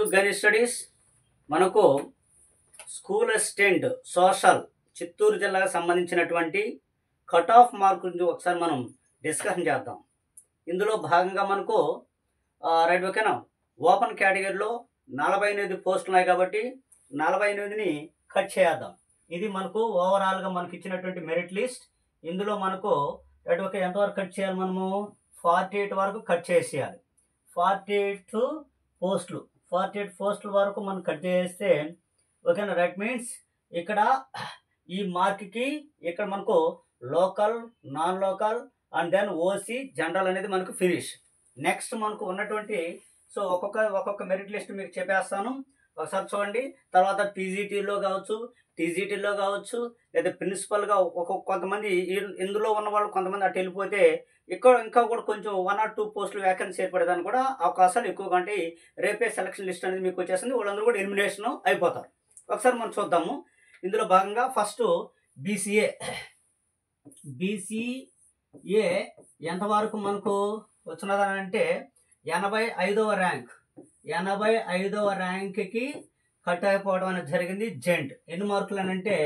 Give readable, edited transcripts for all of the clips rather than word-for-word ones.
To Ganit studies మనకు school assistant social Chittoor జిల్లాకు సంబంధించినటువంటి కట్ ఆఫ్ మార్క్ గురించి ఒకసారి మనం డిస్కషన్ చేద్దాం. ఇందులో భాగంగా మనకు రైట్ ఓకేనా, ఓపెన్ కేటగిరీలో 48 పోస్టులు ఉన్నాయి కాబట్టి 48ని కట్ చేద్దాం. ఇది మనకు ఓవరాల్గా మనకి ఇచ్చినటువంటి మెరిట్ లిస్ట్. ఇందులో మనకు రైట్ ఓకే ఎంతవరకు కట్ చేయాలి, మనము 48 వరకు కట్ చేసేయాలి. 48 పోస్టుల వరకు మనం కట్ చేస్తే ఓకేనా, రైట్ మీన్స్ ఇక్కడ ఈ మార్క్కి ఇక్కడ మనకు local, non local and then OC, general అనేది మనకు ఫినిష్. నెక్స్ట్ మనకు ఉన్నటువంటి సో ఒక్కొక్క మెరిట్ లిస్ట్ మీకు చెప్పేస్తాను, ఒకసారి చూడండి. తర్వాత పీజీటీలో కావచ్చు, టీజీటీలో కావచ్చు, లేదా ప్రిన్సిపల్గా కొంతమంది ఇందులో ఉన్న వాళ్ళు కొంతమంది అటు వెళ్ళిపోతే ఇక్కడ ఇంకా కూడా కొంచెం 1 or 2 పోస్టులు వ్యాకెన్సీ ఏర్పడేదాన్ని కూడా అవకాశాలు ఎక్కువగా ఉంటాయి. రేపే సెలక్షన్ లిస్ట్ అనేది మీకు వచ్చేస్తుంది, వాళ్ళందరూ కూడా ఎలిమినేషన్ అయిపోతారు. ఒకసారి మనం చూద్దాము. ఇందులో భాగంగా ఫస్ట్ బీసీఏ ఎంతవరకు మనకు వచ్చినదని అంటే 85వ ర్యాంక్. 85వ ర్యాంక్కి కట్ అయిపోవడం అనేది జరిగింది. జెంట్ ఎన్ని మార్కులు అని అంటే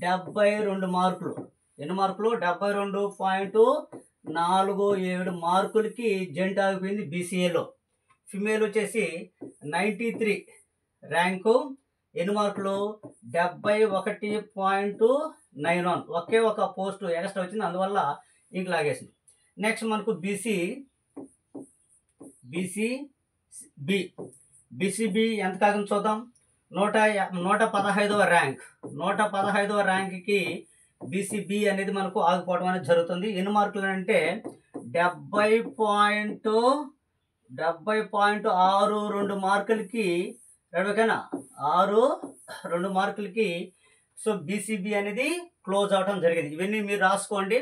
72 మార్కులు. ఎన్ని మార్కులు? 72.47 మార్కులకి జెంట్ ఆగిపోయింది బీసీఏలో. ఫిమేల్ వచ్చేసి 93 ర్యాంకు. ఎన్ని మార్కులు? 71.91. ఒకే ఒక పోస్టు ఎక్స్ట్రా వచ్చింది, అందువల్ల ఇంక లాగేసింది. నెక్స్ట్ మనకు బీసీబీ ఎంత కాకుండా చూద్దాం. 115వ ర్యాంక్. 115వ ర్యాంక్కి బీసీబీ అనేది మనకు ఆగిపోవడం అనేది జరుగుతుంది. ఎన్ని మార్కులు అంటే 70.62 మార్కులకి ఓకేనా, 62 మార్కులకి సో బీసీబీ అనేది క్లోజ్ అవడం జరిగింది. ఇవన్నీ మీరు రాసుకోండి.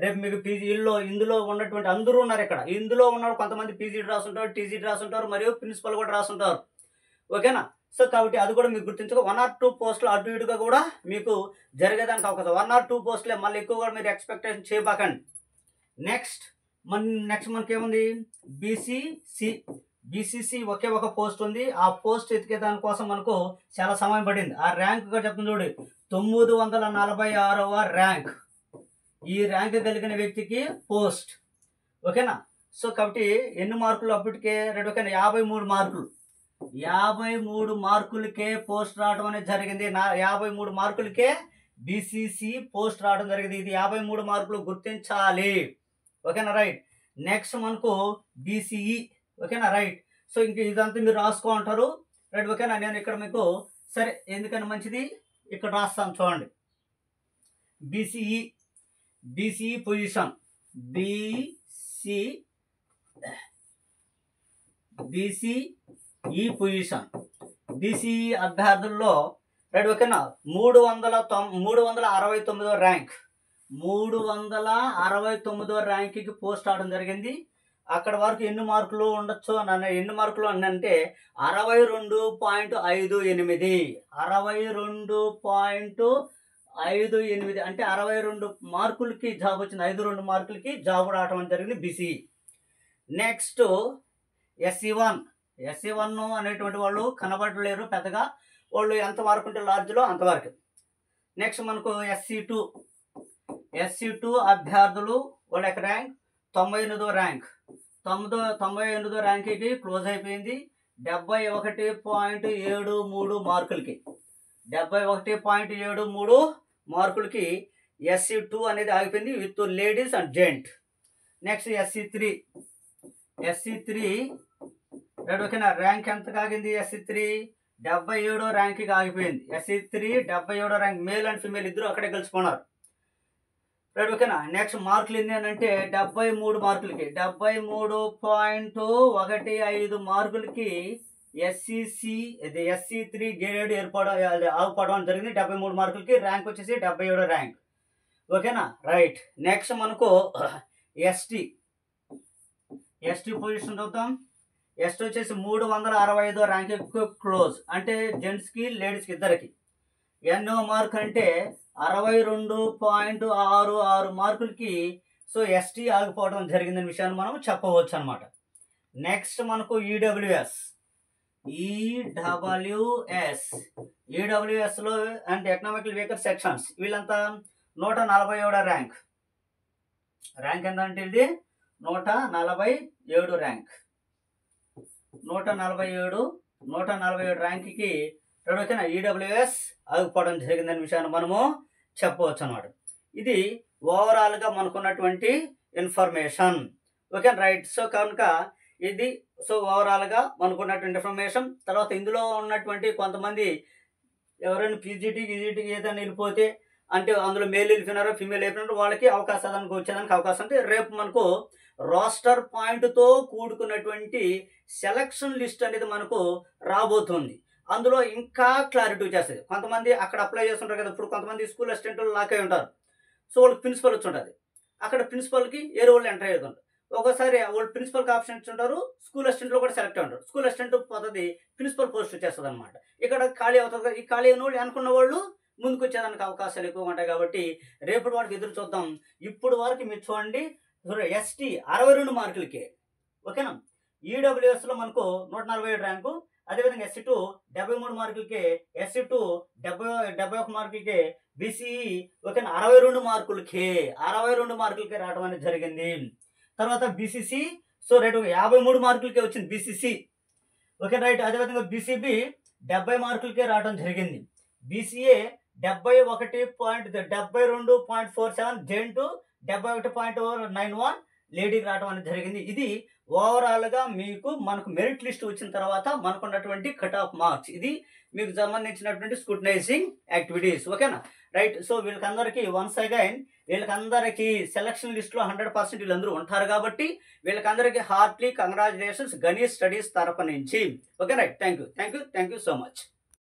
రేపు మీకు ఇందులో ఉన్నటువంటి అందరూ ఉన్నారు ఇక్కడ. ఇందులో ఉన్నారు కొంతమంది పీజీటీ రాసుంటారు, టీజీటీ రాసుంటారు, మరియు ప్రిన్సిపల్ కూడా రాసుంటారు. ఓకేనా, సో కాబట్టి అది కూడా మీకు గుర్తించుకో. 1 or 2 పోస్టులు అటు ఇటుగా కూడా మీకు జరిగేదానికి అవకాశం. 1 or 2 పోస్టులే, మళ్ళీ ఎక్కువ కూడా మీరు ఎక్స్పెక్టేషన్ చేయబాకండి. నెక్స్ట్ మనకేముంది? బీసీసీ ఒకే ఒక పోస్ట్ ఉంది. ఆ పోస్ట్ ఎతికే దానికోసం మనకు చాలా సమయం పడింది. ఆ ర్యాంక్ కూడా చెప్తుంది చూడు, 946వ ర్యాంక్. ఈ ర్యాంక్ కలిగిన వ్యక్తికి పోస్ట్. ఓకేనా, సో కాబట్టి ఎన్ని మార్కులు అప్పటికే రెడ్ ఓకేనా, 53 మార్కులు. 53 మార్కులకే పోస్ట్ రావడం అనేది జరిగింది. 53 మార్కులకే బీసీసీ పోస్ట్ రావడం జరిగింది. ఇది 53 మార్కులు గుర్తించాలి. ఓకేనా, రైట్. నెక్స్ట్ మనకు బీసీఈ. ఓకేనా, రైట్. సో ఇంక ఇదంతా మీరు రాసుకో అంటారు, రైట్. ఓకేనా, నేను ఇక్కడ మీకు సరే ఎందుకని మంచిది ఇక్కడ రాస్తాను చూడండి. బీసీఈ పొజిషన్, బీసీఈ అభ్యర్థుల్లో రైట్ ఓకేనా 369వ ర్యాంక్. 369వ ర్యాంక్కి పోస్ట్ అవడం జరిగింది. అక్కడ వరకు ఎన్ని మార్కులు ఉండొచ్చు ఎన్ని మార్కులు అని అంటే 62.58. 62.58 అంటే 62 మార్కులకి జాబ్ వచ్చింది. 52 మార్కులకి జాబ్ రావడం జరిగింది బీసీఈ. నెక్స్ట్ ఎస్సీ1 అనేటువంటి వాళ్ళు కనబడలేరు పెద్దగా, వాళ్ళు ఎంత వరకు ఉంటే లార్జ్లో అంతవరకు. నెక్స్ట్ మనకు ఎస్సీ2 అభ్యర్థులు వాళ్ళ యొక్క ర్యాంక్ 98వ ర్యాంక్. 98వ ర్యాంక్కి క్లోజ్ అయిపోయింది. 71.73 మార్కులకి. 71.73 మార్కులకి ఎస్సీ2 అనేది ఆగిపోయింది with ladies and gent. Next ఎస్సీ3 రైట్ ఓకేనా, ర్యాంక్ ఎంత ఆగింది? ఎస్సీ3 77వ ర్యాంక్కి ఆగిపోయింది. ఎస్సీ3 77వ ర్యాంక్. మేల్ అండ్ ఫిమేల్ ఇద్దరు అక్కడే కలిసిపోన్నారు, రైట్ ఓకేనా. నెక్స్ట్ మార్కులు ఎన్ని అని అంటే 73 మార్కులకి 73.15 మార్కులకి ఎస్సీ3 గ్రేడ్ ఆగిపోవడం జరిగింది. 73 మార్కులకి ర్యాంక్ వచ్చేసి 77వ ర్యాంక్. ఓకేనా, రైట్. నెక్స్ట్ మనకు ఎస్టీ పొజిషన్ చూద్దాం. ఎస్టీ వచ్చేసి 365వ ర్యాంక్ క్లోజ్, అంటే జెంట్స్కి లేడీస్కి ఇద్దరికి. ఎన్నో మార్క్ అంటే 62.66 మార్కులకి సో ఎస్టీ ఆగిపోవడం జరిగిందనే విషయాన్ని మనం చెప్పవచ్చు అనమాట. నెక్స్ట్ మనకు ఈడబ్ల్యూఎస్ ఈడబ్ల్యూఎస్లో అండ్ ఎకనామికల్ వీకర్ సెక్షన్స్ వీళ్ళంతా 147 ర్యాంక్. ర్యాంక్ ఎంత అంటే ఇది 147 ర్యాంక్. 147 ర్యాంక్కి ఓకేనా ఈడబ్ల్యూఎస్ ఆగిపోవడం జరిగిందనే విషయాన్ని మనము చెప్పవచ్చు అన్నమాట. ఇది ఓవరాల్గా మనకున్నటువంటి ఇన్ఫర్మేషన్. Okay right. సో కనుక ఇది ఓవరాల్గా మనకున్నటువంటి ఇన్ఫర్మేషన్. తర్వాత ఇందులో ఉన్నటువంటి కొంతమంది ఎవరైనా పీజీటీకి ఏదైనా వెళ్ళిపోతే అంటే అందులో మేల్ వెళ్ళిపోయినారో ఫీమేల్ వెళ్ళిపోయినారో వాళ్ళకి అవకాశానికి వచ్చేదానికి అవకాశం అంటే రేపు మనకు రోస్టర్ పాయింట్తో కూడుకున్నటువంటి సెలక్షన్ లిస్ట్ అనేది మనకు రాబోతుంది. అందులో ఇంకా క్లారిటీ చేస్తుంది. కొంతమంది అక్కడ అప్లై చేస్తుంటారు కదా, ఇప్పుడు కొంతమంది స్కూల్ అసిస్టెంట్లు లాక్ అయి ఉంటారు. సో వాళ్ళకి ప్రిన్సిపల్ వచ్చి ఉంటుంది. అక్కడ ప్రిన్సిపల్కి ఏరో వాళ్ళు ఎంటర్ అవుతుంటారు. ఒకసారి వాళ్ళు ప్రిన్సిపల్కి ఆప్షన్ ఇచ్చుంటారు, స్కూల్ అసిస్టెంట్లో కూడా సెలెక్ట్ అయి ఉంటారు. స్కూల్ అసిస్టెంట్ పద్ధతి ప్రిన్సిపల్ పోస్ట్ వచ్చేస్తుంది అనమాట. ఇక్కడ ఖాళీ అవుతుంది. ఈ ఖాళీ అయిన వాళ్ళు అనుకున్న వాళ్ళు ముందుకు వచ్చేదానికి అవకాశాలు ఎక్కువ ఉంటాయి. కాబట్టి రేపటి వాడికి ఎదురు చూద్దాం. ఇప్పుడు వరకు మీరు చూడండి, ఎస్టీ 62 మార్కులకే. ఓకేనా. ఈడబ్ల్యూఎస్లో మనకు 147 ర్యాంకు. అదేవిధంగా ఎస్సీ2 73 మార్కులకే, ఎస్సీ2 71 మార్కులకే, బీసీఈ ఓకేనా 62 మార్కులకే రావడం అనేది జరిగింది. తర్వాత బీసీసీ రేటు 53 మార్కులకే వచ్చింది బీసీసీ. Okay right. అదేవిధంగా బీసీబీ 70 మార్కులకే రావడం జరిగింది. బీసీఏ 72.47, జెంటు 71.91 లేడీకి రావడం అనేది జరిగింది. ఇది ఓవరాల్గా మనకు మెరిట్ లిస్ట్ వచ్చిన తర్వాత మనకున్నటువంటి కట్ ఆఫ్ మార్క్స్. ఇది మీకు సంబంధించినటువంటి స్క్రూటనైజింగ్ యాక్టివిటీస్. ఓకేనా రైట్. సో వీళ్ళకందరికీ వన్స్ అగైన్ వీళ్ళకందరికీ సెలక్షన్ లిస్ట్లో 100% వీళ్ళందరూ ఉంటారు. కాబట్టి వీళ్ళకందరికీ హార్ట్లీ కంగ్రాచులేషన్స్ గణేష్ స్టడీస్ తరపు నుంచి. Okay right. Thank you so much.